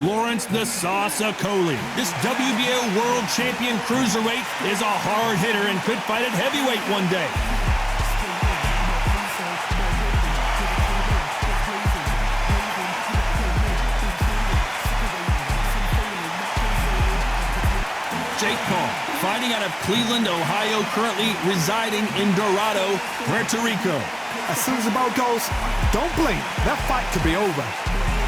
Lawrence the Sauce Okolie. This WBO World Champion Cruiserweight is a hard hitter and could fight at heavyweight one day. Jake Paul, fighting out of Cleveland, Ohio, currently residing in Dorado, Puerto Rico. As soon as the bell goes, don't blink. That fight could be over.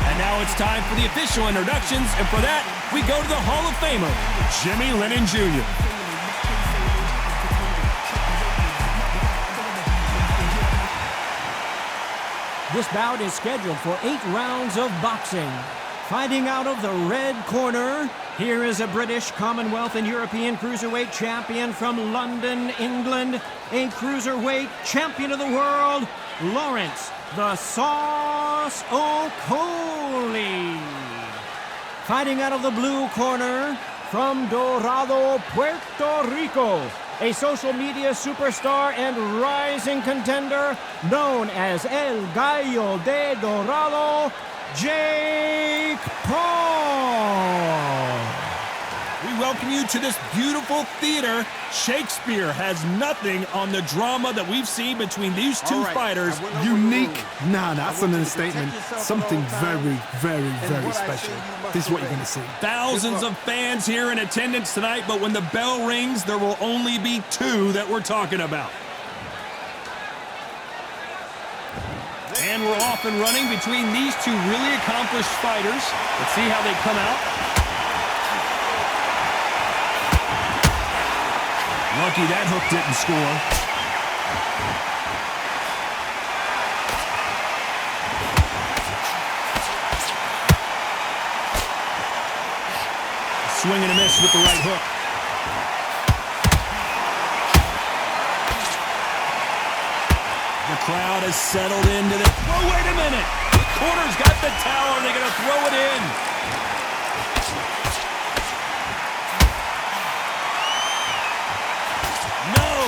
And now it's time for the official introductions, and for that, we go to the Hall of Famer, Jimmy Lennon Jr. This bout is scheduled for 8 rounds of boxing. Fighting out of the red corner, here is a British, Commonwealth, and European Cruiserweight champion from London, England, a Cruiserweight champion of the world, Lawrence the Sauce Okolie. Fighting out of the blue corner, from Dorado, Puerto Rico, a social media superstar and rising contender known as El Gallo de Dorado, Jake Paul. We welcome you to this beautiful theater. Shakespeare has nothing on the drama that we've seen between these two fighters. Unique? Nah, that's an understatement. Something very, very, very special. This is what you're going to see. Thousands of fans here in attendance tonight, but when the bell rings, there will only be 2 that we're talking about. And we're off and running between these 2 really accomplished fighters. Let's see how they come out. Lucky that hook didn't score. Swing and a miss with the right hook. The crowd has settled into the... Oh, wait a minute! The corner's got the towel, and they're going to throw it in.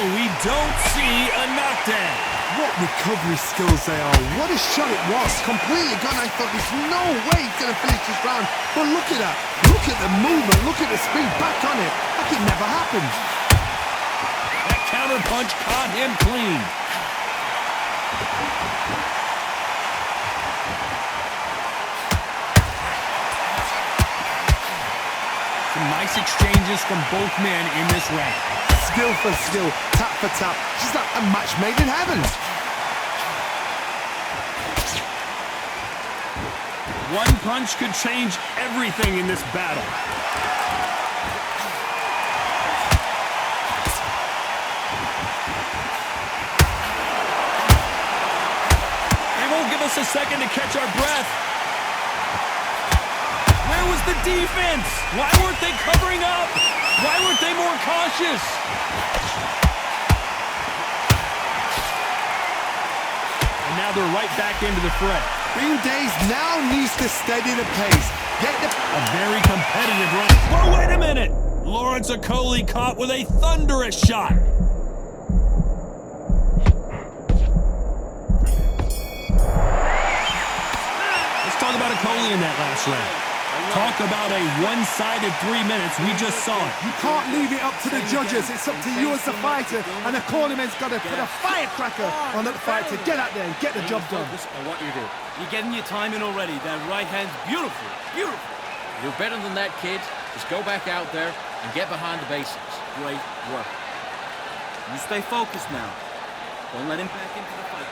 We don't see a knockdown. What recovery skills they are. What a shot it was. Completely gone. I thought there's no way he's going to finish this round. But look at that. Look at the movement. Look at the speed. Back on it. Like it never happened. That counter punch caught him clean. Some nice exchanges from both men in this round. Skill for skill, tap for tap, just like a match made in heaven. One punch could change everything in this battle. They won't give us a second to catch our breath. Where was the defense? Why weren't they covering up? Why weren't they more cautious? And now they're right back into the fray. Green Days now needs to steady the pace. A very competitive run. Whoa, wait a minute! Lawrence Okolie caught with a thunderous shot. Let's talk about Okolie in that last round. Talk about a one-sided 3 minutes. We just saw it. You can't leave it up to the judges. It's up to you as the fighter. And the cornerman's got to put a firecracker on that fight to get out there and get the job done. Focus on what you do. You're getting your time in already. That right hand's beautiful. Beautiful. You're better than that, kid. Just go back out there and get behind the basics. Great work. You stay focused now. Don't let him back into the fight.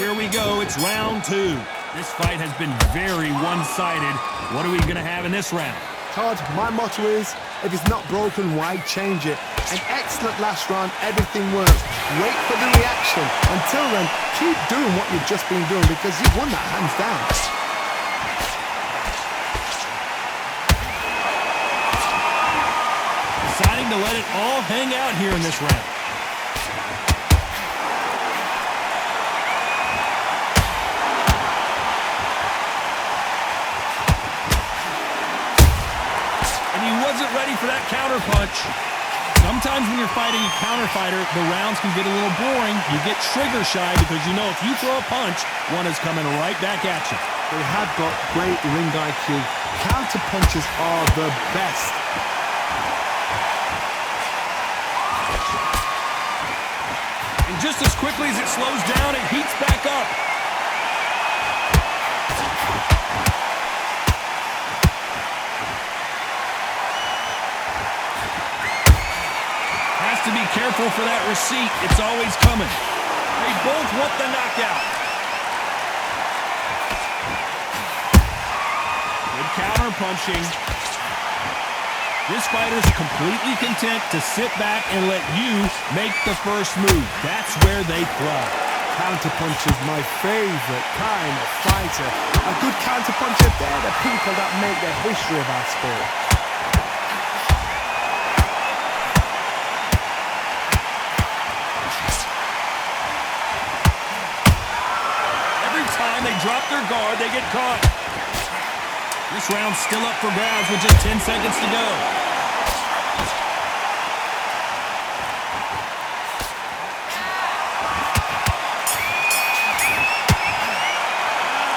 Here we go. It's round 2. This fight has been very one-sided. What are we going to have in this round? Todd, my motto is, if it's not broken, why change it? An excellent last round, everything works. Wait for the reaction. Until then, keep doing what you've just been doing because you've won that hands down. Deciding to let it all hang out here in this round. Ready for that counter punch. Sometimes when you're fighting a counter fighter, the rounds can get a little boring. You get trigger shy because you know if you throw a punch, one is coming right back at you. They have got great ring IQ. Counter punches are the best. And just as quickly as it slows down, it heats back up. Has to be careful for that receipt. It's always coming. They both want the knockout. Good counter punching. This fighter's completely content to sit back and let you make the first move. That's where they thrive. Counterpuncher's my favorite kind of fighter. A good counterpuncher, they're the people that make the history of our sport. Every time they drop their guard, they get caught. This round's still up for grabs with just 10 seconds to go.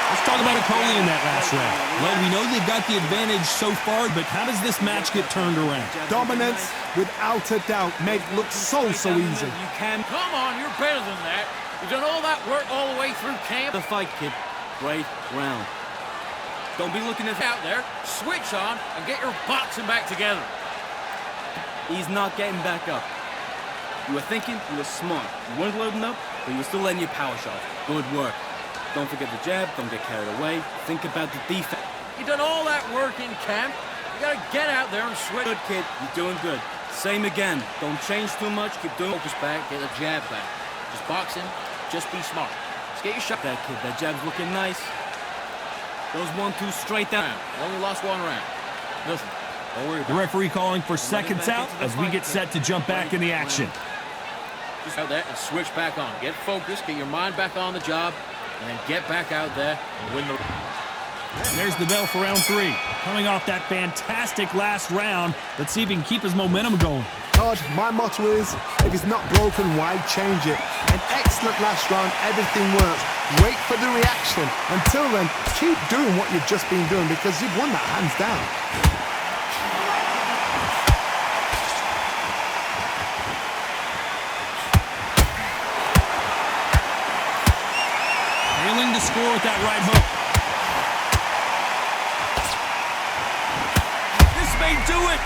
Let's talk about Okolie in that last round. Well, we know they've got the advantage so far, but how does this match get turned around? Dominance, without a doubt, made it look so easy. You can. Come on, you're better than that. You've done all that work all the way through camp. The fight, kid. Great round. Don't be looking at Out there, switch on, and get your boxing back together. He's not getting back up. You were thinking, you were smart. You weren't loading up, but you were still letting your power shot. Good work. Don't forget the jab, don't get carried away. Think about the defense. You've done all that work in camp. You gotta get out there and switch. Good, kid. You're doing good. Same again. Don't change too much. Keep doing Focus back, get the jab back. Just boxing, just be smart. Just get your shot. that, kid. That jab's looking nice. Those 1-2 straight down. Only lost one round. Listen, don't worry The about it. referee calling for seconds out as we get set to jump back in the action. Just out there and switch back on. Get focused, get your mind back on the job, and then get back out there and win the... And there's the bell for round 3. Coming off that fantastic last round, let's see if he can keep his momentum going. Todd, my motto is, if it's not broken, why change it? An excellent last round, everything works. Wait for the reaction. Until then, keep doing what you've just been doing because you've won that hands down. Nailing the score with that right hook. This may do it.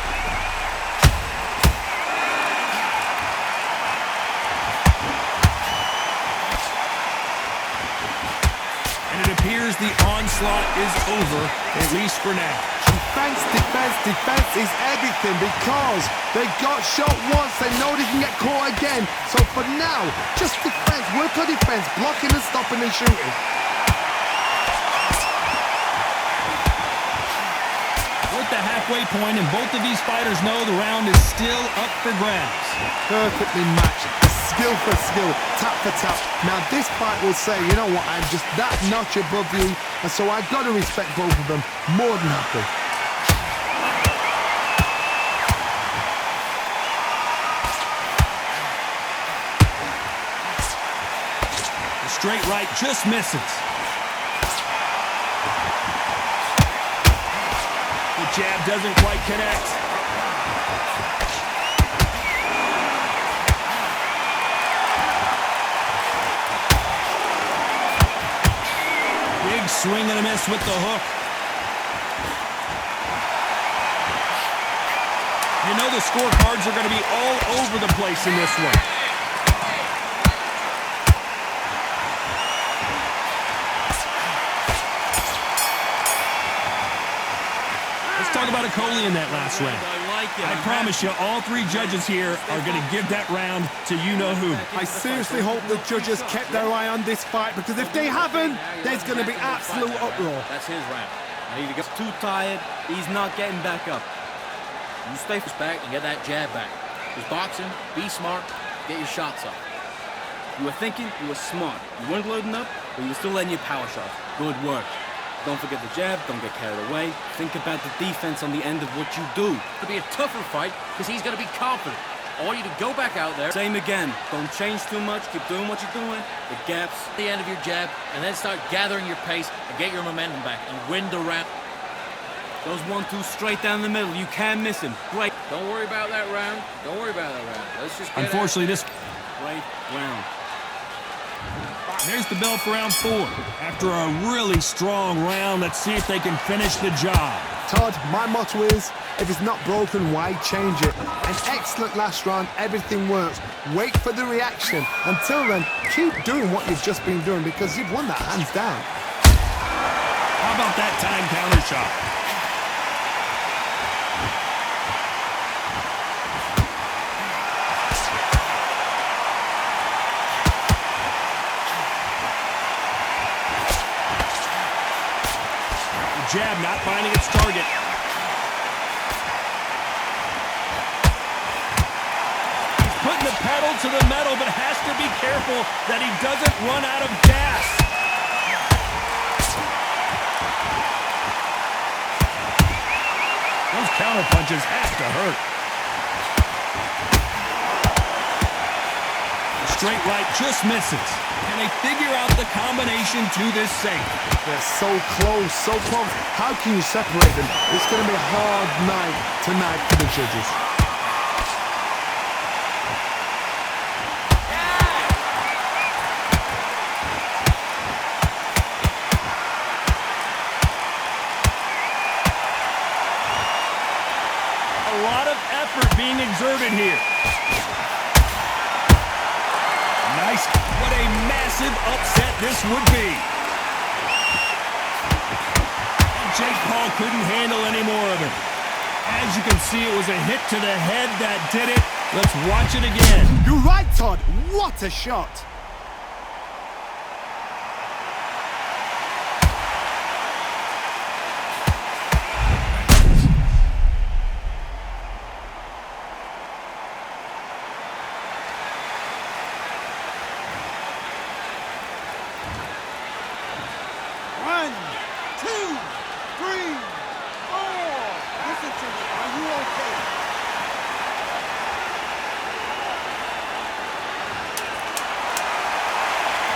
And it appears the onslaught is over, at least for now. Defense, defense, defense is everything because they got shot once, they know they can get caught again. So for now, just defense, work on defense, blocking and stopping and shooting. We're at the halfway point, and both of these fighters know the round is still up for grabs. Perfectly matched, skill for skill, tap for tap. Now this fight will say, you know what, I'm just that notch above you, and so I've got to respect both of them more than happy. The straight right just misses. The jab doesn't quite connect. Big swing and a miss with the hook. You know the scorecards are going to be all over the place in this one. Let's talk about Okolie in that last round. I like it. I promise you, all 3 judges here are going to give that round to you-know-who. I seriously hope the judges kept their eye on this fight because if they haven't, there's going to be absolute uproar. That's his round. I need to get Too tired. He's not getting back up. you stay back and get that jab back. Just boxing, be smart, get your shots up. You were thinking, you were smart. You weren't loading up, but you were still letting your power shot. Good work. Don't forget the jab, don't get carried away. Think about the defense on the end of what you do. It'll be a tougher fight because he's going to be confident. I want you to go back out there. Same again. Don't change too much. Keep doing what you're doing. The gaps. The end of your jab, and then start gathering your pace and get your momentum back and win the round. Those 1-2 straight down the middle. You can't miss him. Great. Don't worry about that round. Don't worry about that round. Let's just get Unfortunately, this Great round. there's the bell for round 4. After a really strong round, let's see if they can finish the job. Todd, my motto is, if it's not broken, why change it? An excellent last round, everything works. Wait for the reaction. Until then, keep doing what you've just been doing because you've won that hands down. How about that time counter shot? The jab not finding its target. He's putting the pedal to the metal, but has to be careful that he doesn't run out of gas. Those counter punches have to hurt. The straight right just misses. Can they figure out the combination to this safe? They're so close, so close. How can you separate them? It's going to be a hard night tonight for the judges. A lot of effort being exerted here. Nice. What a massive upset this would be. And Jake Paul couldn't handle any more of it. As you can see, it was a hit to the head that did it. Let's watch it again. You're right, Todd. What a shot.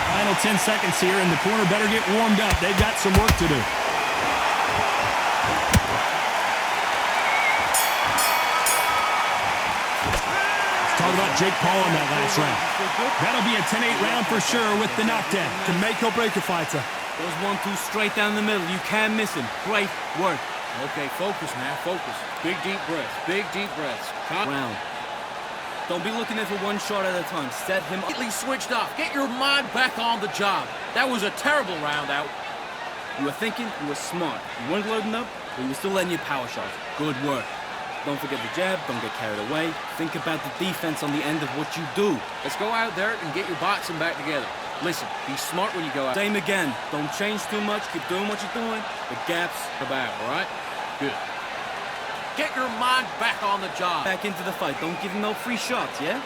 Final 10 seconds here, and the corner better get warmed up. They've got some work to do. Let's talk about Jake Paul in that last round. That'll be a 10-8 round for sure with the knockdown. Can make or break a fighter. Those 1-2 straight down the middle. You can't miss him. Great work. Okay, focus now, focus. Big deep breaths, big deep breaths. Round. Don't be looking at it for one shot at a time. Set him up. Completely switched off. Get your mind back on the job. That was a terrible round out. You were thinking, you were smart. You weren't loading up, but you were still letting your power shots. Good work. Don't forget the jab, don't get carried away. Think about the defense on the end of what you do. Let's go out there and get your boxing back together. Listen, be smart when you go out. Same again. Don't change too much. Keep doing what you're doing. The gaps About, all right? Good. Get your mind back on the job. back into the fight. Don't give him no free shots, yeah?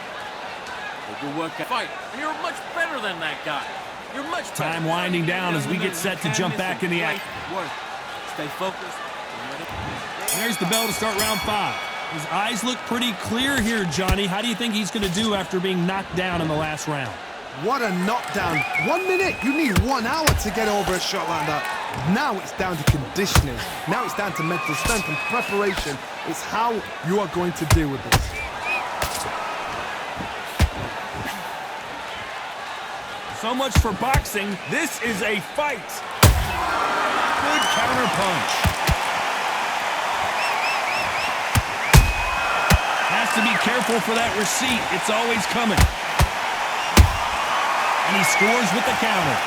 Good work. Fight. You're much better than that guy. You're much better. Time winding down as we get set to jump back in the act. Work. Stay focused. There's the bell to start round 5. His eyes look pretty clear here, Johnny. How do you think he's going to do after being knocked down in the last round? What a knockdown. 1 minute. You need 1 hour to get over a shot like that. Now it's down to conditioning. Now it's down to mental strength and preparation. It's how you are going to deal with this. So much for boxing. This is a fight. Good counter punch. Has to be careful for that receipt. It's always coming. And he scores with the counter.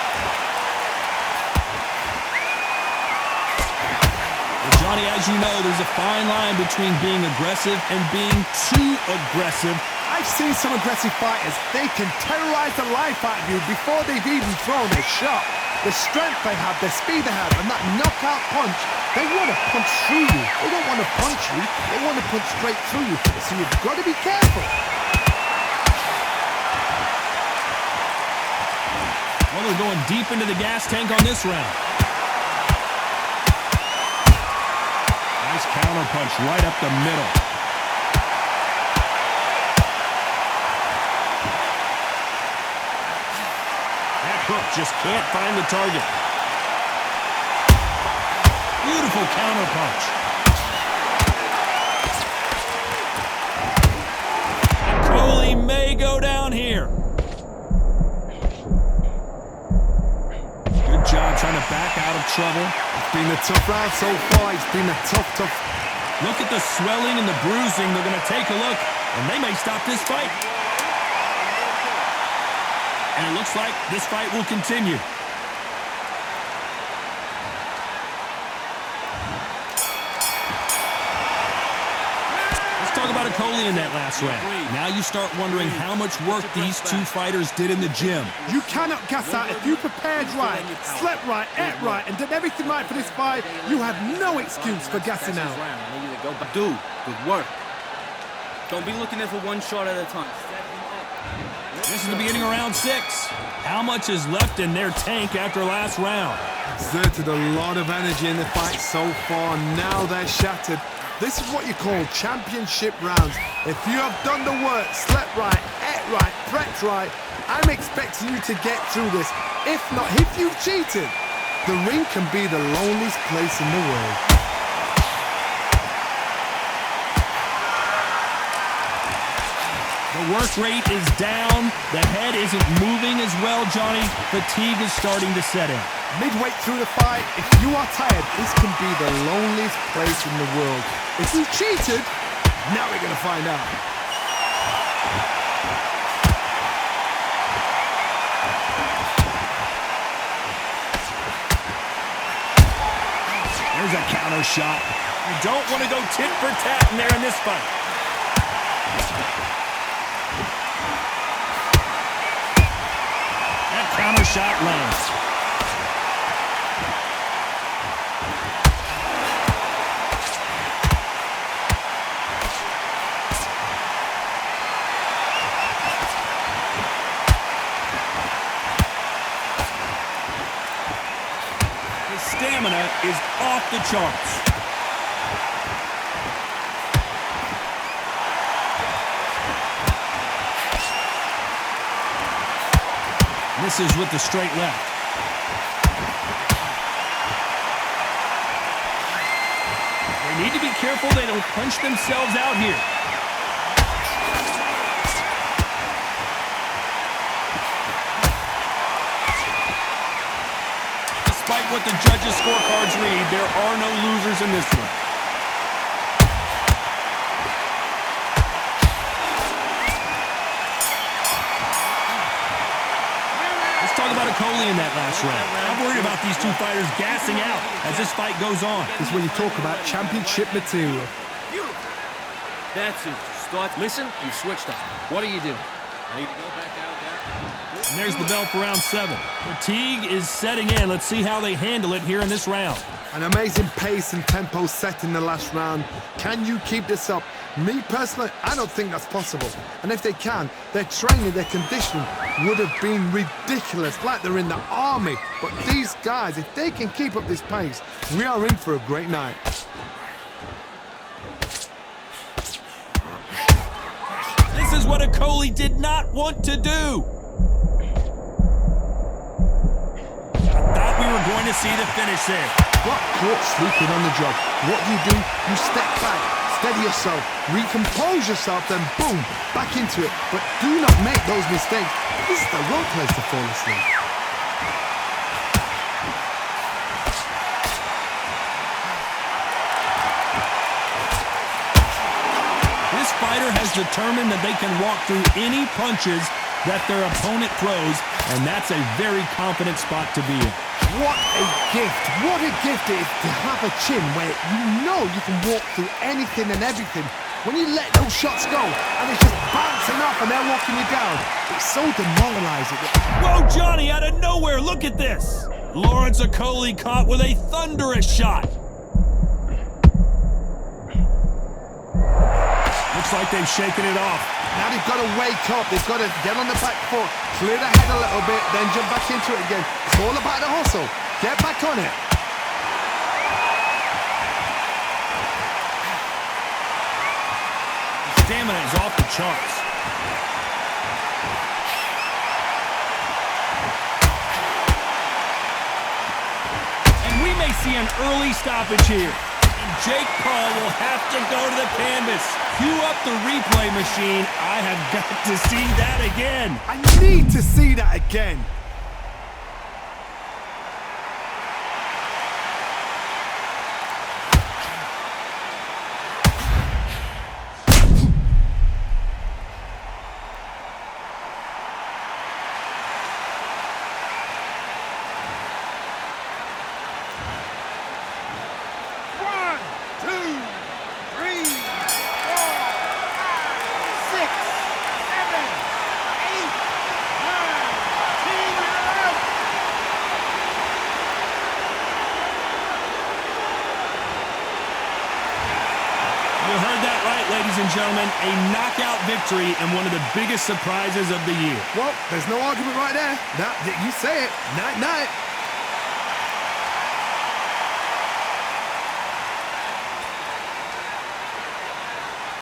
Well, Johnny, as you know, there's a fine line between being aggressive and being too aggressive. I've seen some aggressive fighters. They can terrorize the life out of you before they've even thrown a shot. The strength they have, the speed they have, and that knockout punch, they want to punch through you. They don't want to punch you. They want to punch straight through you. So you've got to be careful. Well, they're going deep into the gas tank on this round. Nice counter punch right up the middle. Cook just can't find the target. Beautiful counter punch. Coley may go down here. Good job trying to back out of trouble. It's been a tough round so far. It's been a tough. Look at the swelling and the bruising. They're going to take a look, and they may stop this fight. And it looks like this fight will continue. Let's talk about Coley in that last round. Now you start wondering how much work these two fighters did in the gym. You cannot gas out. If you prepared right, slept right, ate right, and did everything right for this fight, you have no excuse for gassing out. Do good work. Don't be looking at it for one shot at a time. This is the beginning of round 6. How much is left in their tank after last round? Exerted a lot of energy in the fight so far. Now they're shattered. This is what you call championship rounds. If you have done the work, slept right, ate right, prepped right, I'm expecting you to get through this. If not, if you've cheated, the ring can be the loneliest place in the world. The work rate is down. The head isn't moving as well, Johnny. Fatigue is starting to set in. Midway through the fight, if you are tired, this can be the loneliest place in the world. If you cheated, now we're going to find out. There's a counter shot. You don't want to go tit for tat in there in this fight. That counter shot lands. His stamina is off the charts. Misses with the straight left. They need to be careful they don't punch themselves out here. Despite what the judges' scorecards read, there are no losers in this one. Talk about Coley in that last round. I'm worried about these two fighters gassing out as this fight goes on. This is when you talk about championship material. That's it. Start. Listen, you switched up. What do you do? I need to go back out there. And there's the bell for round 7. Fatigue is setting in. Let's see how they handle it here in this round. An amazing pace and tempo set in the last round. Can you keep this up? Me personally, I don't think that's possible. And if they can, their training, their conditioning would have been ridiculous, like they're in the army. But these guys, if they can keep up this pace, we are in for a great night. This is what Coley did not want to do. I thought we were going to see the finish there. Got caught sleeping on the job. What do? You step back, steady yourself, recompose yourself, then boom, back into it. But do not make those mistakes. This is the wrong place to fall asleep. This fighter has determined that they can walk through any punches that their opponent throws, and that's a very confident spot to be in. What a gift. What a gift it is to have a chin where you know you can walk through anything and everything. When you let those shots go and it's just bouncing off and they're walking you down, it's so demoralizing. Whoa, Johnny, out of nowhere, look at this. Lawrence Coley caught with a thunderous shot. Looks like they've shaken it off. Now they've got to wake up. They've got to get on the back foot, clear the head a little bit, then jump back into it again. It's all about the hustle. Get back on it. Stamina is off the charts. may see an early stoppage here. And Jake Paul will have to go to the canvas. Cue up the replay machine. I have got to see that again. I need to see that again. You heard that right, ladies and gentlemen. A knockout victory and one of the biggest surprises of the year. Well, there's no argument right there. Now, you say it. Night-night.